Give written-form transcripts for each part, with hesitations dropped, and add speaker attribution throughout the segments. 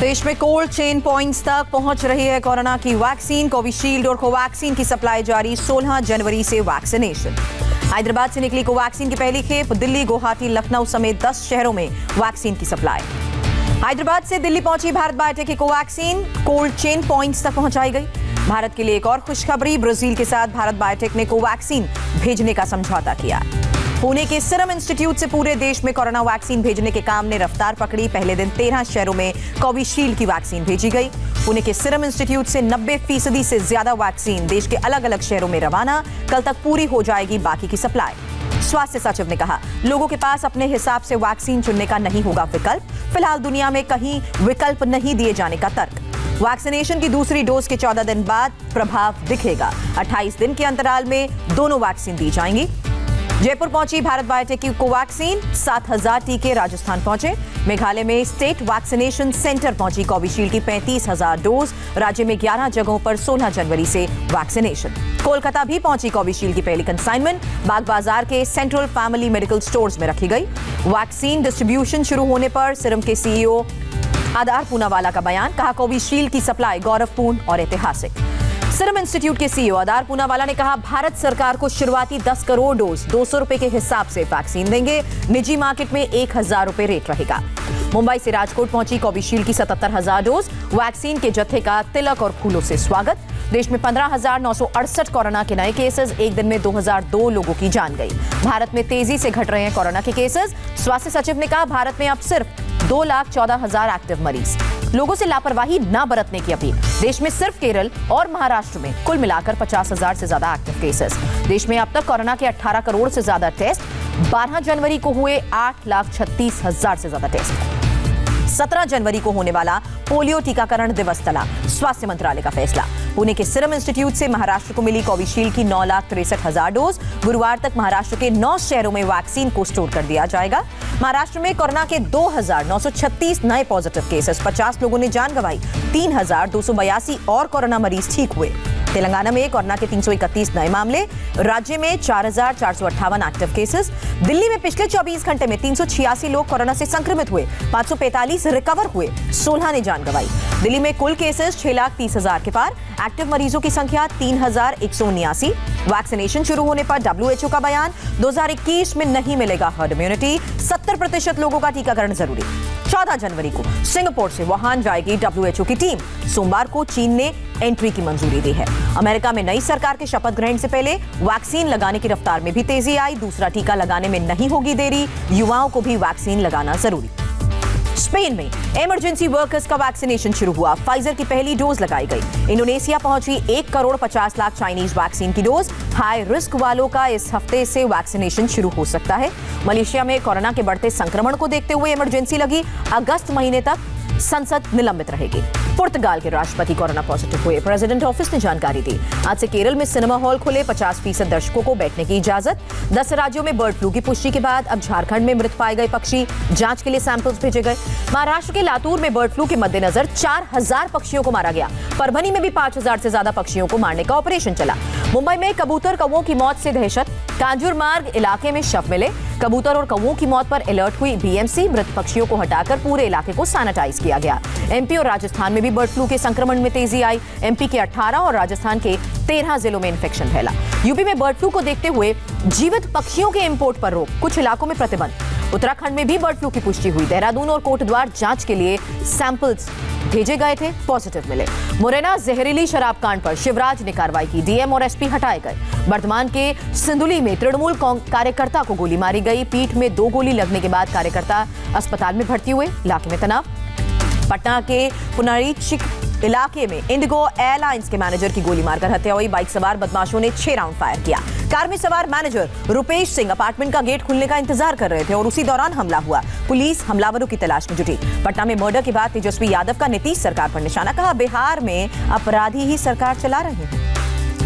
Speaker 1: देश में cold chain points तक पहुंच रही है कोरोना की वैक्सीन। कोविशील्ड और कोवैक्सीन की सप्लाई जारी। 16 जनवरी से वैक्सीनेशन। हैदराबाद से निकली कोवैक्सीन की पहली खेप। दिल्ली, गुवाहाटी, लखनऊ समेत 10 शहरों में वैक्सीन की सप्लाई। हैदराबाद से दिल्ली पहुंची भारत बायोटेक की कोवैक्सीन कोल्ड चेन पॉइंट्स तक पहुंचाई गई। भारत के लिए एक और खुशखबरी, ब्राजील के साथ भारत बायोटेक ने कोवैक्सीन भेजने का समझौता किया। पुणे के सीरम इंस्टीट्यूट से पूरे देश में कोरोना वैक्सीन भेजने के काम ने रफ्तार पकड़ी। पहले दिन 13 शहरों में कोविशील्ड की वैक्सीन भेजी गई। पुणे के सीरम इंस्टीट्यूट से 90% से ज्यादा वैक्सीन देश के अलग अलग शहरों में रवाना। कल तक पूरी हो जाएगी बाकी की सप्लाई। स्वास्थ्य सचिव ने कहा, लोगों के पास अपने हिसाब से वैक्सीन चुनने का नहीं होगा विकल्प। फिलहाल दुनिया में कहीं विकल्प नहीं दिए जाने का तर्क। वैक्सीनेशन की दूसरी डोज के 14 दिन बाद प्रभाव दिखेगा। 28 दिन के अंतराल में दोनों वैक्सीन दी जाएंगी। जयपुर पहुंची भारत बायोटेक की कोवैक्सीन। 7,000 टीके राजस्थान पहुंचे। मेघालय में स्टेट वैक्सीनेशन सेंटर पहुंची कोविशील्ड की 35,000 डोज। राज्य में 11 जगहों पर 16 जनवरी से वैक्सीनेशन। कोलकाता भी पहुंची कोविशील्ड की पहली कंसाइनमेंट। बाग बाजार के सेंट्रल फैमिली मेडिकल स्टोर्स में रखी गई। वैक्सीन डिस्ट्रीब्यूशन शुरू होने पर सीरम के सीईओ आधार पूनावाला का बयान। कहा, कोविशील्ड की सप्लाई गौरवपूर्ण और ऐतिहासिक। सीरम इंस्टीट्यूट के सीईओ आधार पूनावाला ने कहा, भारत सरकार को शुरुआती 10 करोड़ डोज 200 रुपए के हिसाब से वैक्सीन देंगे। निजी मार्केट में 1,000 रुपए रेट रहेगा। मुंबई से राजकोट पहुंची कोविशील्ड की 77,000 डोज। वैक्सीन के जत्थे का तिलक और फूलों से स्वागत। देश में 15,968 कोरोना के नए केसेस। एक दिन में 2,002 लोगों की जान गई। भारत में तेजी से घट रहे हैं कोरोना के केसेस। स्वास्थ्य सचिव ने कहा, भारत में अब सिर्फ 2,14,000 एक्टिव मरीज। लोगों से लापरवाही न बरतने की अपील। देश में सिर्फ केरल और महाराष्ट्र में कुल मिलाकर 50,000 से ज्यादा एक्टिव केसेस। देश में अब तक कोरोना के 18 करोड़ से ज्यादा टेस्ट। 12 जनवरी को हुए 8,36,000 से ज्यादा टेस्ट। 17 जनवरी को होने वाला पोलियो टीकाकरण दिवस टला। स्वास्थ्य मंत्रालय का फैसला। पुणे के सीरम इंस्टीट्यूट से महाराष्ट्र को मिली कोविशील्ड की 9,63,000 डोज। गुरुवार तक महाराष्ट्र के 9 शहरों में वैक्सीन को स्टोर कर दिया जाएगा। महाराष्ट्र में कोरोना के 2,936 नए पॉजिटिव केसेस। 50 लोगों ने जान गंवाई। 3,282 और कोरोना मरीज ठीक हुए। तेलंगाना में कोरोना के 331 नए मामले। राज्य में 4,458 एक्टिव केसेस। दिल्ली में पिछले 24 घंटे में 386 लोग कोरोना से संक्रमित हुए। 545 रिकवर हुए। 16 ने जान गंवाई। दिल्ली में कुल केसेस 6,30,000 के पार। एक्टिव मरीजों की संख्या 3,179। वैक्सीनेशन शुरू होने पर WHO का बयान। 2021 में नहीं मिलेगा हर्ड इम्यूनिटी। 70% लोगों का टीकाकरण जरूरी। 14 जनवरी को सिंगापुर से वुहान जाएगी WHO की टीम। सोमवार को चीन ने एंट्री की मंजूरी दी है। अमेरिका में नई सरकार के शपथ ग्रहण से पहले वैक्सीन लगाने की रफ्तार में भी तेजी आई। दूसरा टीका लगाने में नहीं होगी देरी। युवाओं को भी वैक्सीन लगाना जरूरी। स्पेन में इमरजेंसी वर्कर्स का वैक्सीनेशन शुरू हुआ। फाइजर की पहली डोज लगाई गई। इंडोनेशिया पहुंची 1,50,00,000 चाइनीज वैक्सीन की डोज। हाई रिस्क वालों का इस हफ्ते से वैक्सीनेशन शुरू हो सकता है। मलेशिया में कोरोना के बढ़ते संक्रमण को देखते हुए इमरजेंसी लगी। अगस्त महीने तक संसद निलंबित रहेगी। पुर्तगाल के राष्ट्रपति कोरोना पॉजिटिव हुए। प्रेसिडेंट ऑफिस ने जानकारी दी। आज से केरल में सिनेमा हॉल खुले। 50% दर्शकों को बैठने की इजाजत। 10 राज्यों में बर्ड फ्लू की पुष्टि के बाद अब झारखंड में मृत पाए गए पक्षी जांच के लिए सैंपल्स भेजे गए। महाराष्ट्र के लातूर में बर्ड फ्लू के मद्देनजर 4,000 पक्षियों को मारा गया। परभनी में भी 5,000 से ज्यादा पक्षियों को मारने का ऑपरेशन चला। मुंबई में कबूतर कौवों की मौत से दहशत। कांजूर मार्ग इलाके में शव मिले। कबूतर और कौवों की मौत पर अलर्ट हुई BMC। मृत पक्षियों को हटाकर पूरे इलाके को सैनिटाइज किया गया। MP और राजस्थान में भी बर्ड फ्लू के संक्रमण में तेजी आई। MP के 18 और राजस्थान के 13 जिलों में इंफेक्शन फैला। यूपी में बर्ड फ्लू को देखते हुए जीवित पक्षियों के इंपोर्ट पर रोक। कुछ इलाकों में प्रतिबंध। उत्तराखंड में भी बर्ड फ्लू की पुष्टि हुई। देहरादून और कोटद्वार जांच के लिए सैंपल्स भेजे गए थे, पॉजिटिव मिले। मुरैना जहरीली शराब कांड पर शिवराज ने कार्रवाई की। DM और SP हटाए गए। वर्धमान के सिंधुली में तृणमूल कार्यकर्ता को गोली मारी गई। पीठ में 2 गोली लगने के बाद कार्यकर्ता अस्पताल में भर्ती हुए। इलाके में तनाव। पटना के पुनरीक्षिक इलाके में इंडिगो एयरलाइंस के मैनेजर की गोली मारकर हत्या हुई। बाइक सवार बदमाशों ने 6 राउंड फायर किया। कार में सवार मैनेजर रुपेश सिंह अपार्टमेंट का गेट खुलने का इंतजार कर रहे थे और उसी दौरान हमला हुआ। पुलिस हमलावरों की तलाश में जुटी। पटना में मर्डर के बाद तेजस्वी यादव का नीतीश सरकार पर निशाना। कहा, बिहार में अपराधी ही सरकार चला रहे हैं।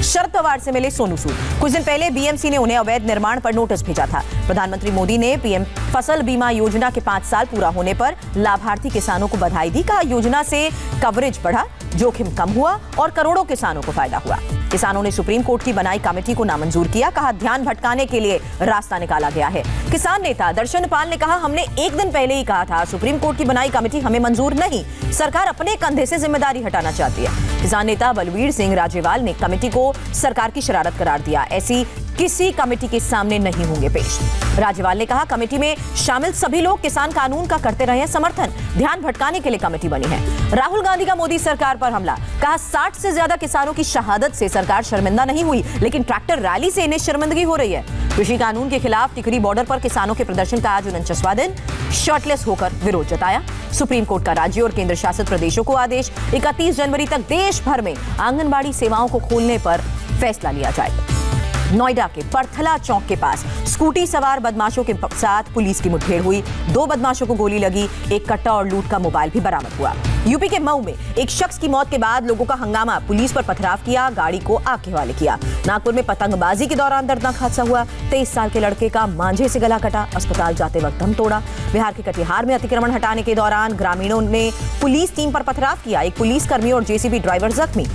Speaker 1: शरद पवार से मिले सोनू सूद। कुछ दिन पहले BMC ने उन्हें अवैध निर्माण पर नोटिस भेजा था। प्रधानमंत्री मोदी ने PM फसल बीमा योजना के 5 साल पूरा होने पर लाभार्थी किसानों को बधाई दी। कहा, योजना से कवरेज बढ़ा, जोखिम कम हुआ और करोड़ों किसानों को फायदा हुआ। किसानों ने सुप्रीम कोर्ट की बनाई कमेटी को नामंजूर किया। कहा ध्यान भटकाने के लिए रास्ता निकाला गया है। किसान नेता दर्शन पाल ने कहा हमने एक दिन पहले ही कहा था सुप्रीम कोर्ट की बनाई कमेटी हमें मंजूर नहीं, सरकार अपने कंधे से जिम्मेदारी हटाना चाहती है। किसान नेता बलवीर सिंह राजेवाल ने कमेटी को सरकार की शरारत करार दिया। ऐसी किसी कमेटी के सामने नहीं होंगे पेश। राजेवाल ने कहा कमेटी में शामिल सभी लोग किसान कानून का करते रहे हैं समर्थन, ध्यान भटकाने के लिए कमेटी बनी है। राहुल गांधी का मोदी सरकार पर हमला। कहा 60 से ज्यादा किसानों की शहादत से सरकार शर्मिंदा नहीं हुई, लेकिन ट्रैक्टर रैली से इन्हें शर्मिंदगी हो रही है। कृषि कानून के खिलाफ टिकरी बॉर्डर पर किसानों के प्रदर्शन का आज 49वां दिन। शर्टलेस होकर विरोध जताया। सुप्रीम कोर्ट का राज्य और केंद्र शासित प्रदेशों को आदेश, 31 जनवरी तक देश भर में आंगनबाड़ी सेवाओं को खोलने पर फैसला लिया जाएगा। नोएडा के परथला चौक के पास स्कूटी सवार बदमाशों के साथ पुलिस की मुठभेड़ हुई। 2 बदमाशों को गोली लगी, एक कट्टा और लूट का मोबाइल भी बरामद हुआ। यूपी के मऊ में एक शख्स की मौत के बाद लोगों का हंगामा, पुलिस पर पथराव किया, गाड़ी को आग के हवाले किया। नागपुर में पतंगबाजी के दौरान दर्दनाक हादसा हुआ। 23 साल के लड़के का मांझे से गला कटा, अस्पताल जाते वक्त दम तोड़ा। बिहार के कटिहार में अतिक्रमण हटाने के दौरान ग्रामीणों ने पुलिस टीम पर पथराव किया, एक पुलिसकर्मी और जेसीबी ड्राइवर जख्मी।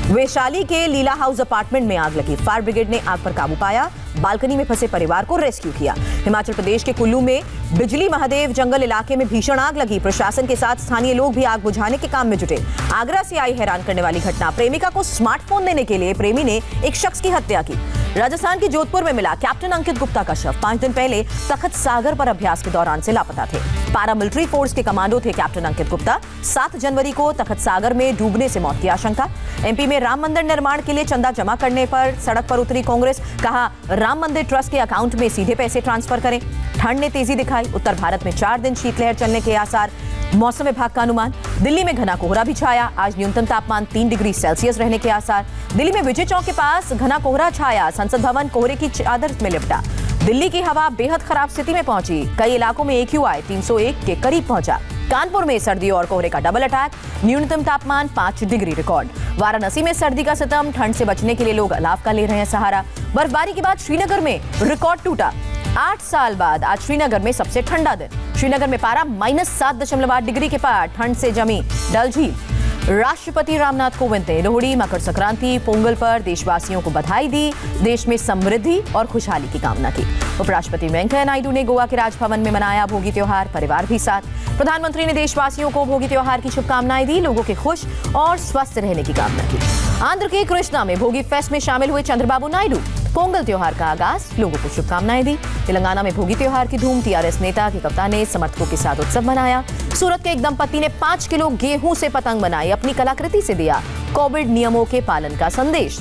Speaker 1: वैशाली के लीला हाउस अपार्टमेंट में आग लगी, फायर ब्रिगेड ने आग पर काबू पाया, बालकनी में फंसे परिवार को रेस्क्यू किया। हिमाचल प्रदेश के कुल्लू में बिजली महादेव जंगल इलाके में भीषण आग लगी, प्रशासन के साथ स्थानीय लोग भी आग बुझाने के काम में जुटे। आगरा से आई हैरान करने वाली घटना, प्रेमिका को स्मार्टफोन देने के लिए प्रेमी ने एक शख्स की हत्या की। राजस्थान के जोधपुर में मिला कैप्टन अंकित गुप्ता का शव, 5 दिन पहले तखत सागर पर अभ्यास के दौरान से लापता थे। पारामिलिट्री फोर्स के कमांडो थे कैप्टन अंकित गुप्ता। 7 जनवरी को तखत सागर में डूबने से मौत की आशंका। एमपी में राम मंदिर निर्माण के लिए चंदा जमा करने पर सड़क पर उतरी कांग्रेस। कहा राम मंदिर ट्रस्ट के अकाउंट में सीधे पैसे ट्रांसफर करें। ठंड ने तेजी दिखाई, उत्तर भारत में 4 दिन शीतलहर चलने के आसार। मौसम विभाग का अनुमान, दिल्ली में घना कोहरा भी छाया, आज न्यूनतम तापमान 3 डिग्री सेल्सियस रहने के आसार। दिल्ली में विजय चौक के पास घना कोहरा छाया, संसद भवन कोहरे की चादर में लिपटा। दिल्ली की हवा बेहद खराब स्थिति में पहुंची, कई इलाकों में AQI 301 के करीब पहुंचा। कानपुर में सर्दी और कोहरे का डबल अटैक, न्यूनतम तापमान 5 डिग्री रिकॉर्ड। वाराणसी में सर्दी का सितम, ठंड से बचने के लिए लोग अलाव का ले रहे हैं सहारा। बर्फबारी के बाद श्रीनगर में रिकॉर्ड टूटा, 8 साल बाद आज श्रीनगर में सबसे ठंडा दिन। श्रीनगर में पारा -7.8 डिग्री के पार, ठंड से जमी डल झील। राष्ट्रपति रामनाथ कोविंद ने लोहड़ी, मकर संक्रांति, पोंगल पर देशवासियों को बधाई दी, देश में समृद्धि और खुशहाली की कामना की। उपराष्ट्रपति वेंकैया नायडू ने गोवा के राजभवन में मनाया भोगी त्योहार, परिवार भी साथ। प्रधानमंत्री ने देशवासियों को भोगी त्योहार की शुभकामनाएं दी, लोगों के खुश और स्वस्थ रहने की कामना की। आंध्र के कृष्णा में भोगी फेस्ट में शामिल हुए चंद्रबाबू नायडू, पोंगल त्योहार का आगाज, लोगों को शुभकामनाएं दी। तेलंगाना में भोगी त्योहार की धूम, टीआरएस नेता के कप्तान ने समर्थकों के साथ उत्सव मनाया। सूरत के एक दंपति ने 5 किलो गेहूं से पतंग बनाई, अपनी कलाकृति से दिया कोविड नियमों के पालन का संदेश।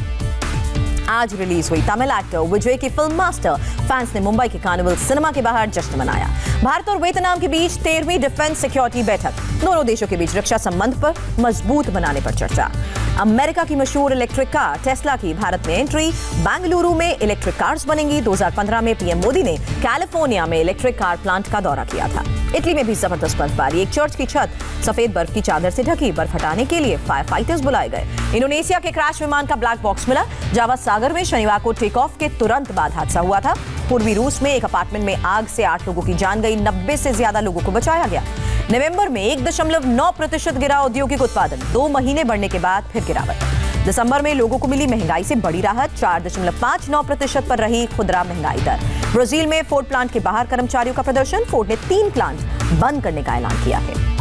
Speaker 1: आज रिलीज हुई तमिल एक्टर विजय की फिल्म मास्टर, फैंस ने मुंबई के कार्निवल सिनेमा के बाहर जश्न मनाया। भारत और वियतनाम के बीच 13वीं डिफेंस सिक्योरिटी बैठक, दोनों देशों के बीच रक्षा संबंध पर मजबूत बनाने पर चर्चा। अमेरिका की मशहूर इलेक्ट्रिक कार टेस्ला की भारत में एंट्री, बेंगलुरु में इलेक्ट्रिक कार्स बनेंगी। 2015 में पीएम मोदी ने कैलिफोर्निया में इलेक्ट्रिक कार प्लांट का दौरा किया था। इटली में भी जबरदस्त बर्फबारी, एक चर्च की छत सफेद बर्फ की चादर से ढकी, बर्फ हटाने के लिए फायर फाइटर्स बुलाए गए। इंडोनेशिया के क्रैश विमान का ब्लैक बॉक्स मिला, जावा सागर में शनिवार को टेक ऑफ के तुरंत बाद हादसा हुआ था। पूर्वी रूस में एक अपार्टमेंट में आग से 8 लोगों की जान गई, 90 से ज्यादा लोगों को बचाया गया। नवंबर में 1.9% गिरा औद्योगिक उत्पादन, 2 महीने बढ़ने के बाद फिर गिरावट। दिसंबर में लोगों को मिली महंगाई से बड़ी राहत, 4.59% पर रही खुदरा महंगाई दर। ब्राजील में फोर्ड प्लांट के बाहर कर्मचारियों का प्रदर्शन, फोर्ड ने 3 प्लांट बंद करने का ऐलान किया है।